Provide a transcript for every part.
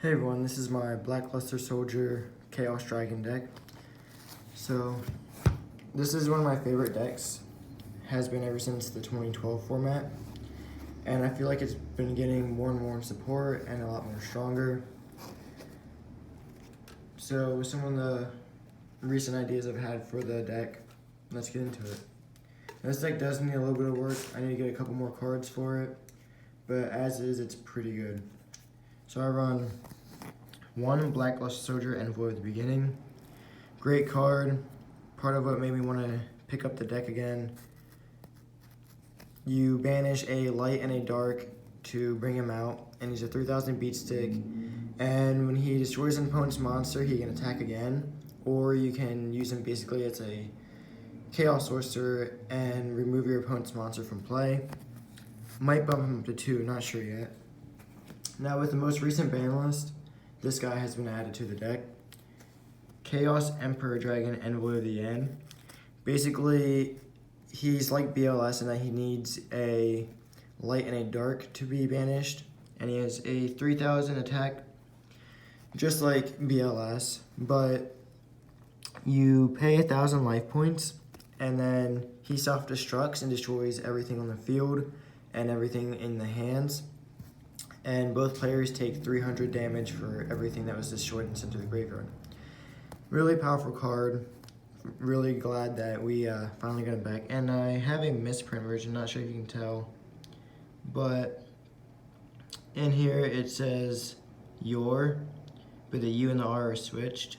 Hey everyone, this is my Blackluster Soldier Chaos Dragon deck. So, this is one of my favorite decks. Has been ever since the 2012 format. And I feel like it's been getting more and more support and a lot more stronger. So, some of the recent ideas I've had for the deck, let's get into it. Now, this deck does need a little bit of work. I need to get a couple more cards for it. But as is, it's pretty good. So I run one Blackluster Soldier Envoy at the beginning. Great card. Part of what made me want to pick up the deck again. You banish a light and a dark to bring him out, and he's a 3000 beat stick. And when he destroys an opponent's monster, he can attack again. Or you can use him basically as a Chaos Sorcerer and remove your opponent's monster from play. Might bump him up to 2, not sure yet. Now with the most recent ban list, this guy has been added to the deck. Chaos Emperor Dragon Envoy of the End. Basically, he's like BLS in that he needs a light and a dark to be banished. And he has a 3000 attack, just like BLS, but you pay 1000 life points, and then he self-destructs and destroys everything on the field and everything in the hands. And both players take 300 damage for everything that was destroyed and sent to the graveyard. Really powerful card. Really glad that we finally got it back. And I have a misprint version, not sure if you can tell. But in here it says your, but the U and the R are switched.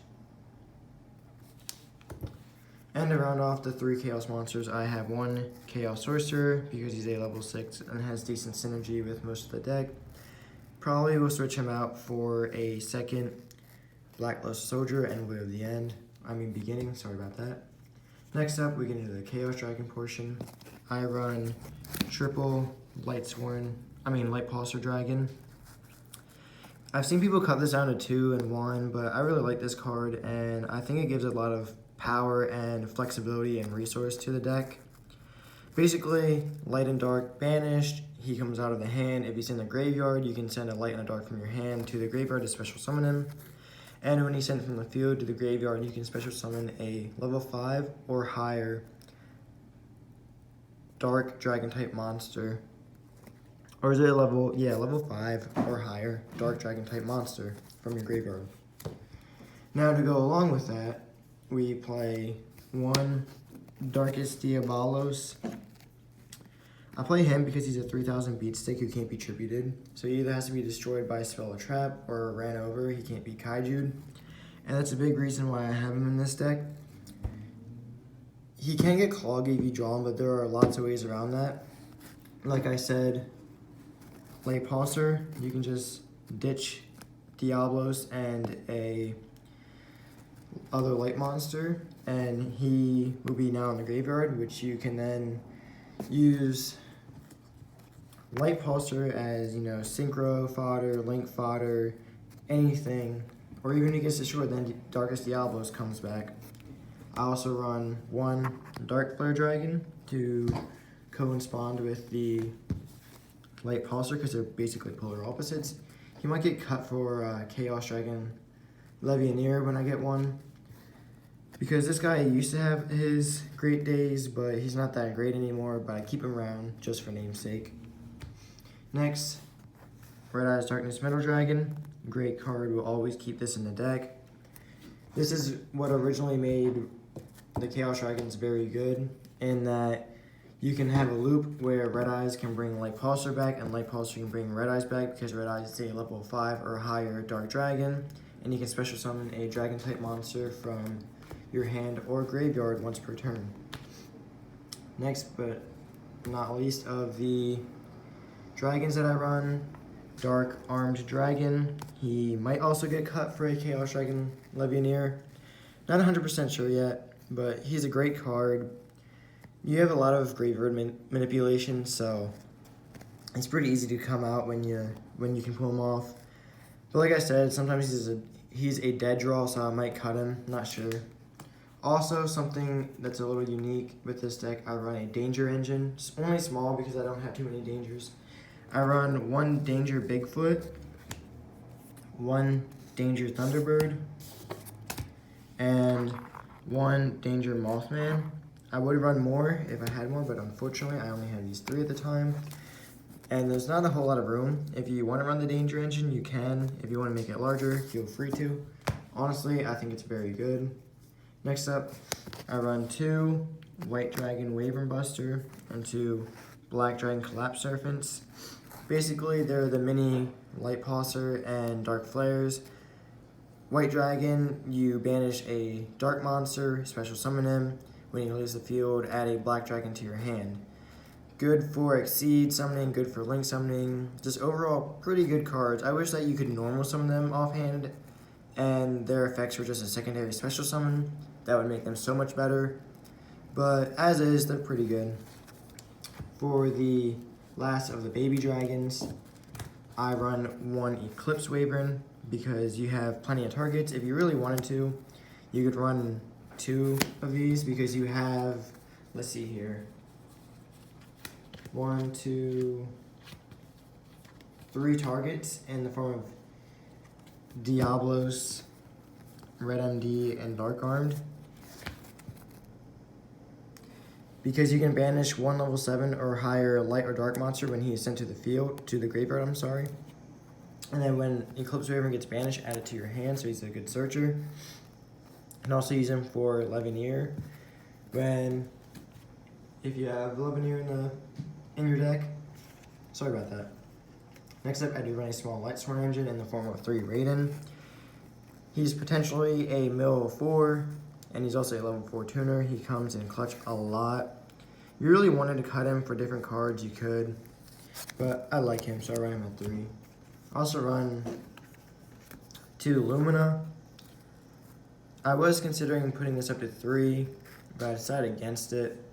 And to round off the 3 Chaos monsters, I have one Chaos Sorcerer because he's a level 6 and has decent synergy with most of the deck. Probably will switch him out for a second Blackluster Soldier Envoy of the End. Beginning, sorry about that. Next up, we get into the Chaos Dragon portion. I run triple Light Pulsar Dragon. I've seen people cut this down to 2 and 1, but I really like this card, and I think it gives a lot of power and flexibility and resource to the deck. Basically, light and dark banished, he comes out of the hand. If he's in the graveyard, you can send a light and a dark from your hand to the graveyard to special summon him. And when he's sent from the field to the graveyard, you can special summon a level 5 or higher dark dragon type monster. Or is it level 5 or higher dark dragon type monster from your graveyard. Now to go along with that, we play one Darkest Diabolos. I play him because he's a 3000 beat stick who can't be tributed. So he either has to be destroyed by a spell or trap or ran over. He can't be kaiju'd. And that's a big reason why I have him in this deck. He can get cloggy if you draw him, but there are lots of ways around that. Like I said, Light Pulsar, you can just ditch Diablos and a other light monster, and he will be now in the graveyard, which you can then use Light Pulsar as, synchro fodder, link fodder, anything, or even if he gets destroyed, then Darkest Diablos comes back. I also run one Dark Flare Dragon to co-respond with the Light Pulsar because they're basically polar opposites. He might get cut for Chaos Dragon Legionnaire when I get one, because this guy used to have his great days, but he's not that great anymore, but I keep him around just for namesake. Next, Red Eyes Darkness Metal Dragon. Great card, we'll always keep this in the deck. This is what originally made the Chaos Dragons very good, in that you can have a loop where Red Eyes can bring Light Pulsar back, and Light Pulsar can bring Red Eyes back, because Red Eyes is a level 5 or higher Dark Dragon, and you can special summon a Dragon type monster from your hand or graveyard once per turn. Next but not least of the dragons that I run, Dark Armed Dragon. He might also get cut for a Chaos Dragon Legionnaire. Not 100% sure yet, but he's a great card. You have a lot of graveyard manipulation, so it's pretty easy to come out when you can pull him off. But like I said, sometimes he's a dead draw, so I might cut him, not sure. Also, something that's a little unique with this deck, I run a Danger Engine. It's only small because I don't have too many dangers. I run one Danger Bigfoot, 1 Danger Thunderbird, and 1 Danger Mothman. I would run more if I had more, but unfortunately I only have these 3 at the time. And there's not a whole lot of room. If you want to run the Danger engine, you can. If you want to make it larger, feel free to. Honestly, I think it's very good. Next up, I run 2 White Dragon Wyvern Buster and 2 Black Dragon Collapse Serpents. Basically, they're the mini Light Pulsar and Dark Flares. White Dragon, you banish a dark monster, special summon him. When you leave the field, add a Black Dragon to your hand. Good for Exceed summoning, good for Link summoning. Just overall, pretty good cards. I wish that you could normal summon them offhand and their effects were just a secondary special summon. That would make them so much better. But as is, they're pretty good. For the last of the baby dragons, I run 1 Eclipse Wyvern because you have plenty of targets. If you really wanted to, you could run 2 of these because you have, let's see here, 1, 2, 3 targets in the form of Diablos, Red MD, and Dark Armed. Because you can banish 1 level 7 or higher light or dark monster when he is sent to the field, to the graveyard, I'm sorry. And then when Eclipse Wyvern gets banished, add it to your hand, so he's a good searcher. You can also use him for Levineer. If you have Levineer in your deck. Sorry about that. Next up, I do run a small Lightsworn engine in the form of 3 Raiden. He's potentially a mill 4, and he's also a level 4 tuner. He comes in clutch a lot. If you really wanted to cut him for different cards, you could, but I like him, so I run him at 3. I also run 2 Lumina. I was considering putting this up to 3, but I decided against it.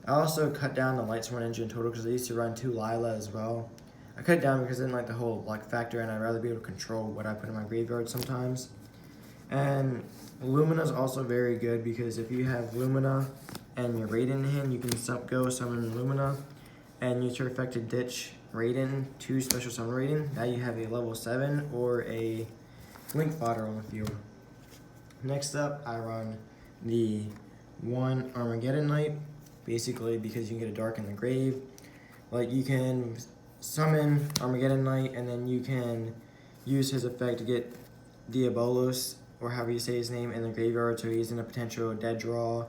I also cut down the Lightsworn engine total because I used to run 2 Lila as well. I cut it down because I didn't like the whole luck factor, and I'd rather be able to control what I put in my graveyard sometimes. And Lumina is also very good because if you have Lumina and your Raiden in hand, you can go summon Lumina and use your effect to ditch Raiden to special summon Raiden. Now you have a level 7 or a Link fodder on the field. Next up, I run the 1 Armageddon Knight, basically because you can get a Dark in the Grave. Like, you can summon Armageddon Knight and then you can use his effect to get Diabolos, or however you say his name, in the graveyard, so he's in a potential dead draw.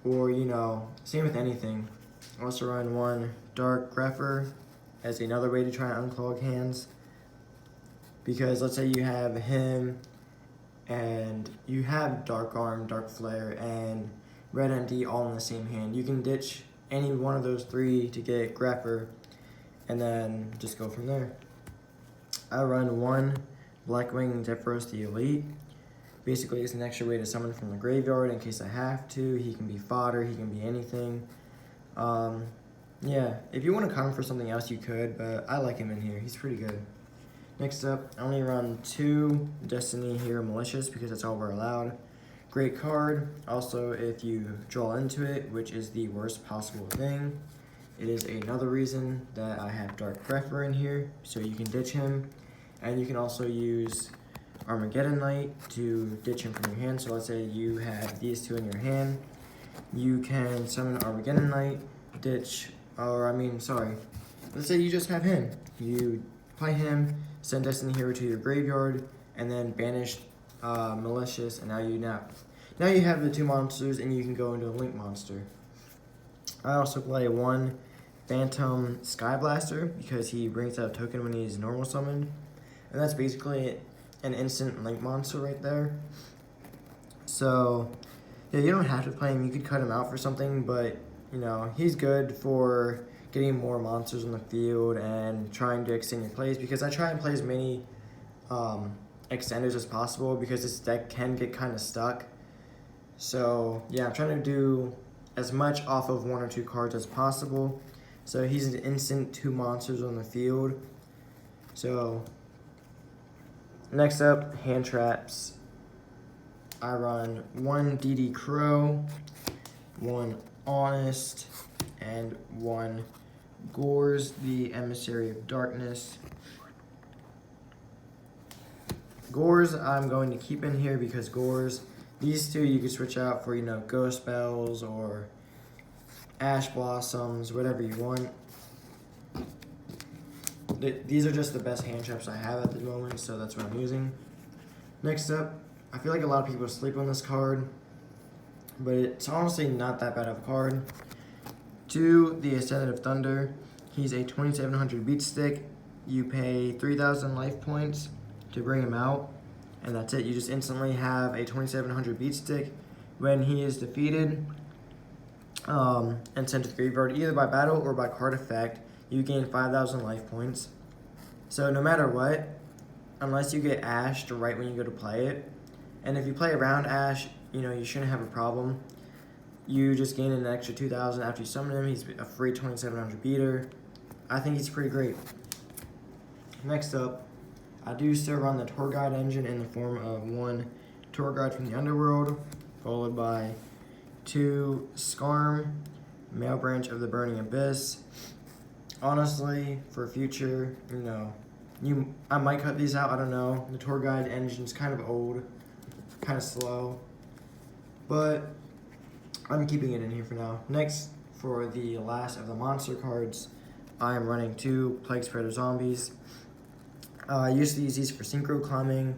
Or, you know, same with anything. Also run 1 Dark Grepher as another way to try and unclog hands. Because let's say you have him and you have Dark Arm, Dark Flare, and Red MD all in the same hand. You can ditch any one of those 3 to get Grepher and then just go from there. I run 1 Blackwing Zephyros the Elite. Basically, it's an extra way to summon from the graveyard in case I have to. He can be fodder, he can be anything. Yeah, if you want to cut him for something else, you could, but I like him in here. He's pretty good. Next up, I only run 2 Destiny Hero Malicious because that's all we're allowed. Great card. Also, if you draw into it, which is the worst possible thing, it is another reason that I have Dark Grepher in here, so you can ditch him. And you can also use Armageddon Knight to ditch him from your hand. So let's say you have these 2 in your hand. You can summon Armageddon Knight, let's say you just have him. You play him, send Destiny Hero to your graveyard, and then banish Malicious, and now you have the 2 monsters, and you can go into a Link monster. I also play 1 Phantom Skyblaster because he brings out a token when he's normal summoned. And that's basically an instant Link monster right there. So, yeah, you don't have to play him. You could cut him out for something, but, you know, he's good for getting more monsters on the field and trying to extend your plays, because I try and play as many extenders as possible because this deck can get kind of stuck. So, yeah, I'm trying to do as much off of 1 or 2 cards as possible. So he's an instant 2 monsters on the field. So, next up, hand traps. I run 1 DD Crow, 1 Honest, and 1 Gores, the Emissary of Darkness. Gores I'm going to keep in here because Gores, these two you can switch out for, Ghost Bells or Ash Blossoms, whatever you want. These are just the best hand traps I have at the moment, so that's what I'm using. Next up, I feel like a lot of people sleep on this card, but it's honestly not that bad of a card. 2, the Ascendant of Thunder. He's a 2700 beat stick. You pay 3,000 life points to bring him out, and that's it. You just instantly have a 2700 beat stick. When he is defeated and sent to the graveyard either by battle or by card effect, you gain 5,000 life points. So no matter what, unless you get ashed right when you go to play it, and if you play around Ash, you shouldn't have a problem. You just gain an extra 2,000 after you summon him. He's a free 2700 beater. I think he's pretty great. Next up, I do still run the tour guide engine in the form of 1 tour guide from the underworld, followed by 2 Skarm, male branch of the burning abyss. Honestly, for future, I might cut these out, I don't know. The tour guide engine's kind of old, kind of slow, but I'm keeping it in here for now. Next, for the last of the monster cards, I am running 2 Plague Spreader Zombies. I used to use these for synchro climbing,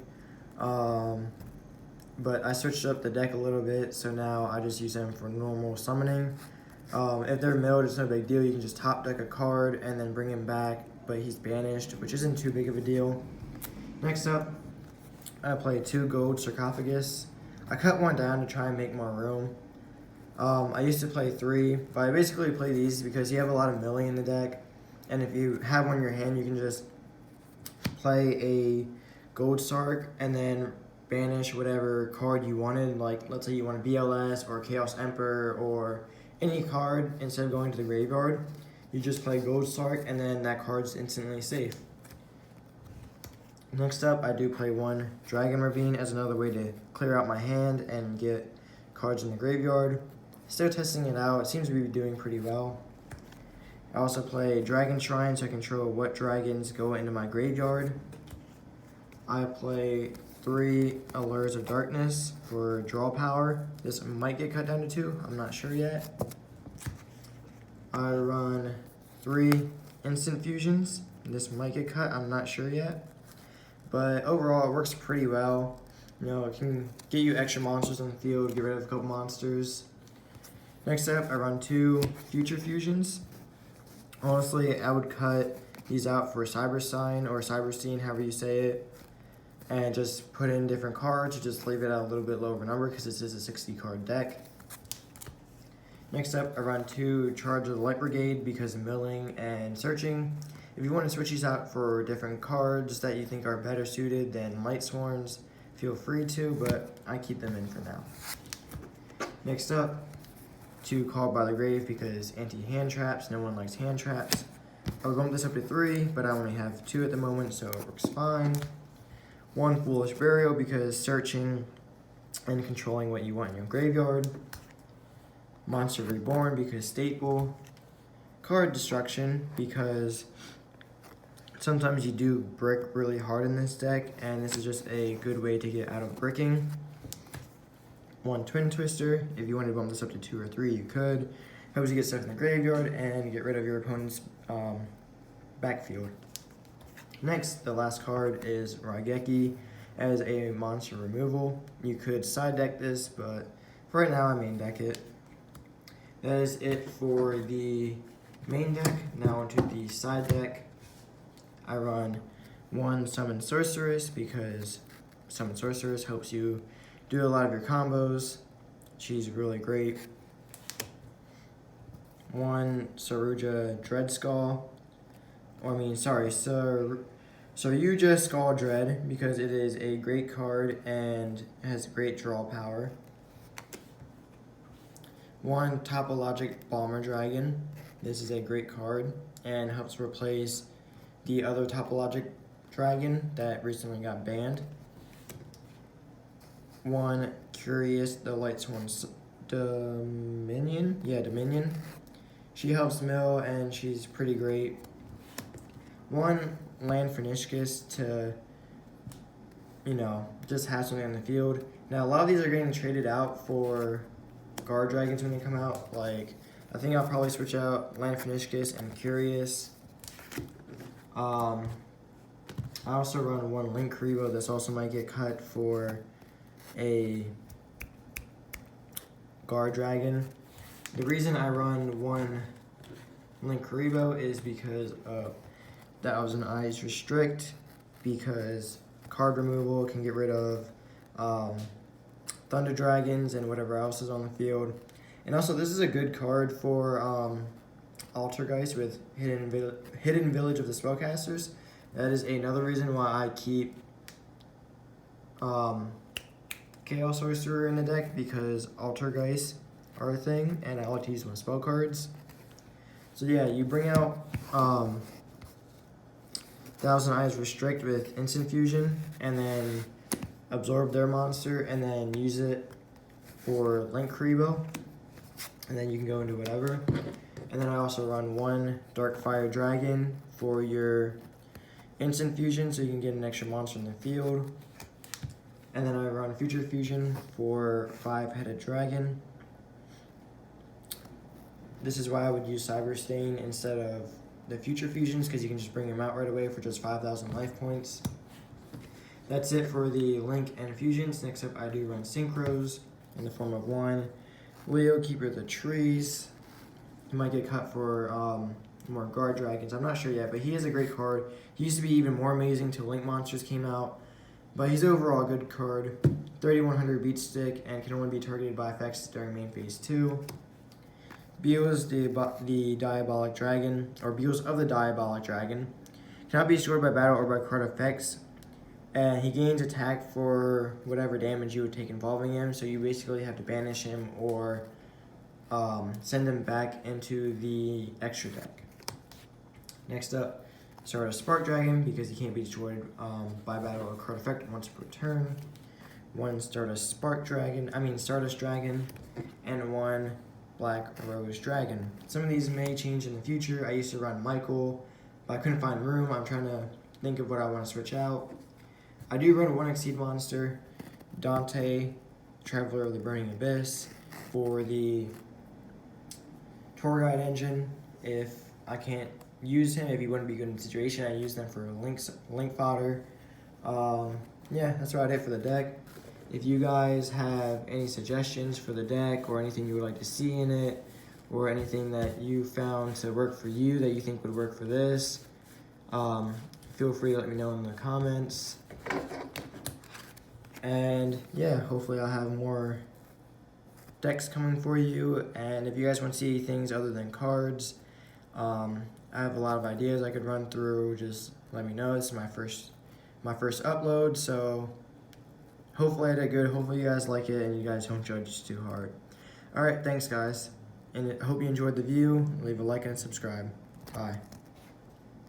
but I switched up the deck a little bit, so now I just use them for normal summoning. If they're milled, it's no big deal. You can just top deck a card and then bring him back, but he's banished, which isn't too big of a deal. Next up, I play 2 gold sarcophagus. I cut 1 down to try and make more room. I used to play 3, but I basically play these because you have a lot of milling in the deck, and if you have one in your hand, you can just play a gold sarc and then banish whatever card you wanted. Like, let's say you want a BLS or Chaos Emperor or any card. Instead of going to the graveyard, you just play gold sarc and then that card's instantly safe. Next up, I do play 1 Dragon Ravine as another way to clear out my hand and get cards in the graveyard. Still testing it out. It seems to be doing pretty well. I also play Dragon Shrine so I control what dragons go into my graveyard. I play 3 Allures of Darkness for draw power. This might get cut down to 2, I'm not sure yet. I run 3 Instant Fusions. This might get cut, I'm not sure yet. But overall, it works pretty well. It can get you extra monsters on the field, get rid of a couple monsters. Next up, I run 2 Future Fusions. Honestly, I would cut these out for Cyber Sign or Cyber Scene, however you say it, and just put in different cards, or just leave it at a little bit lower of a number because this is a 60 card deck. Next up, I run 2 Charge of the Light Brigade because of milling and searching. If you want to switch these out for different cards that you think are better suited than Light Swarms, feel free to, but I keep them in for now. Next up, 2 Called by the Grave because anti-hand traps, no one likes hand traps. I'll bump this up to 3, but I only have 2 at the moment, so it works fine. 1 Foolish Burial because searching and controlling what you want in your graveyard. Monster Reborn because staple. Card Destruction because sometimes you do brick really hard in this deck, and this is just a good way to get out of bricking. 1 Twin Twister. If you wanted to bump this up to 2 or 3, you could. Helps you get stuff in the graveyard and get rid of your opponent's backfield. Next, the last card is Raigeki as a monster removal. You could side deck this, but for right now I main deck it. That is it for the main deck. Now onto the side deck. I run 1 Summon Sorceress because Summon Sorceress helps you do a lot of your combos. She's really great. 1 Saruja Dreadskull. Saruja Skull Dread because it is a great card and has great draw power. 1 Topologic Bomber Dragon. This is a great card and helps replace the other Topologic Dragon that recently got banned. 1 Curious the Lightsworn Dominion. Dominion. She helps mill and she's pretty great. 1 Land Fenishkus to you know, just have something on the field. Now, a lot of these are getting traded out for guard dragons when they come out. Like, I think I'll probably switch out Lanfiniscus and Curious. I also run one Link Karibo. This also might get cut for a guard dragon. The reason I run one Link Karibo is because of Thousand Eyes Restrict, because card removal can get rid of Thunder Dragons and whatever else is on the field. And also, this is a good card for Altergeist with Hidden Village of the Spellcasters. That is another reason why I keep Chaos Sorcerer in the deck, because Altergeist are a thing, and I like to use my spell cards. So yeah, you bring out Thousand Eyes Restrict with Instant Fusion, and then absorb their monster, and then use it for Link Karibo, and then you can go into whatever. And then I also run one Darkfire Dragon for your Instant Fusion, so you can get an extra monster in the field. And then I run Future Fusion for 5-headed dragon. This is why I would use Cyber Stain instead of the Future Fusions, because you can just bring them out right away for just 5,000 life points. That's it for the Link and Fusions. Next up, I do run Synchros in the form of one Leo, Keeper of the Trees. He might get cut for more guard dragons. I'm not sure yet, but he is a great card. He used to be even more amazing till Link Monsters came out, but he's overall a good card. 3100 beat stick and can only be targeted by effects during main phase 2. Beals the Diabolic Dragon, or Beals of the Diabolic Dragon, cannot be destroyed by battle or by card effects, and he gains attack for whatever damage you would take involving him, so you basically have to banish him or send him back into the extra deck. Next up, Stardust Spark Dragon, because he can't be destroyed by battle or card effect once per turn. One Stardust Dragon, and one Black Rose Dragon. Some of these may change in the future. I used to run Michael, but I couldn't find room. I'm trying to think of what I want to switch out. I do run one Exceed monster, Dante, Traveler of the Burning Abyss, for the Tour Guide engine. If I can't use him, if he wouldn't be good in the situation, I use them for link fodder. Yeah, that's about it for the deck. If you guys have any suggestions for the deck, or anything you would like to see in it, or anything that you found to work for you that you think would work for this, feel free to let me know in the comments. And yeah, hopefully I'll have more decks coming for you. And if you guys want to see things other than cards, I have a lot of ideas I could run through. Just let me know. This is my first upload, so hopefully I did good. Hopefully you guys like it and you guys don't judge too hard. Alright, thanks guys. And I hope you enjoyed the view. Leave a like and subscribe. Bye.